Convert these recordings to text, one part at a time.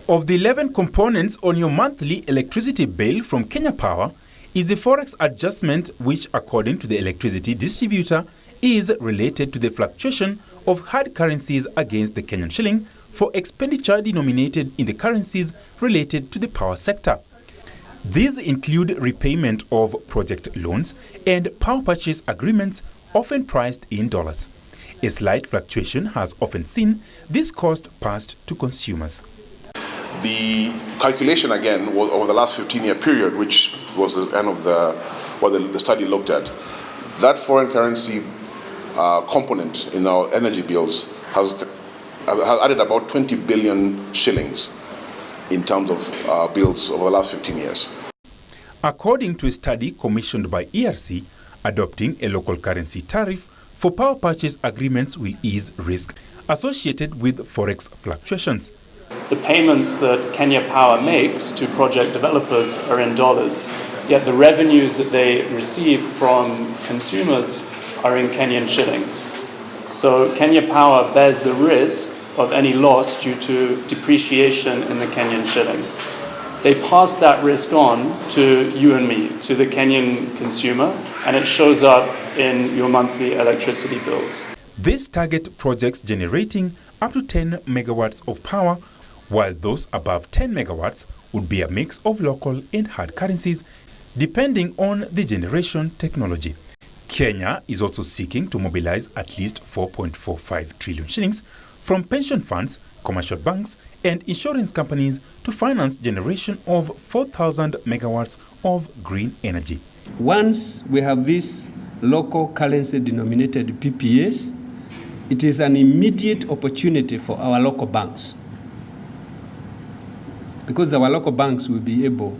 Of the 11 components on your monthly electricity bill from Kenya Power is the forex adjustment, which according to the electricity distributor is related to the fluctuation of hard currencies against the Kenyan shilling for expenditure denominated in the currencies related to the power sector. These include repayment of project loans and power purchase agreements often priced in dollars. A slight fluctuation has often seen this cost passed to consumers. The calculation again was over the last 15-year period, which was the end of what the study looked at. That foreign currency component in our energy bills has added about 20 billion shillings in terms of bills over the last 15 years. According to a study commissioned by ERC, adopting a local currency tariff for power purchase agreements will ease risk associated with forex fluctuations. The payments that Kenya Power makes to project developers are in dollars, yet the revenues that they receive from consumers are in Kenyan shillings. So Kenya Power bears the risk of any loss due to depreciation in the Kenyan shilling. They pass that risk on to you and me, to the Kenyan consumer, and it shows up in your monthly electricity bills. This target projects generating up to 10 megawatts of power, while those above 10 megawatts would be a mix of local and hard currencies, depending on the generation technology. Kenya is also seeking to mobilize at least 4.45 trillion shillings from pension funds, commercial banks, and insurance companies to finance generation of 4,000 megawatts of green energy. Once we have these local currency denominated PPAs, it is an immediate opportunity for our local banks, because our local banks will be able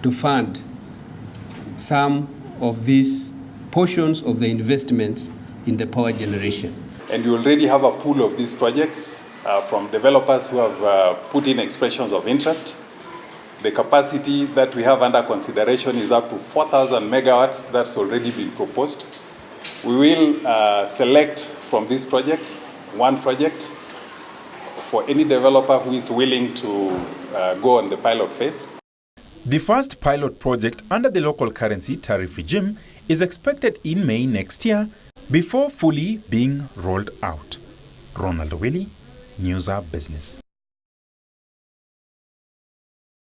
to fund some of these portions of the investments in the power generation. And we already have a pool of these projects from developers who have put in expressions of interest. The capacity that we have under consideration is up to 4,000 megawatts. That's already been proposed. We will select from these projects one project for any developer who is willing to go on the pilot phase. The first pilot project under the local currency tariff regime is expected in May next year before fully being rolled out. Ronald Willie, News Up Business.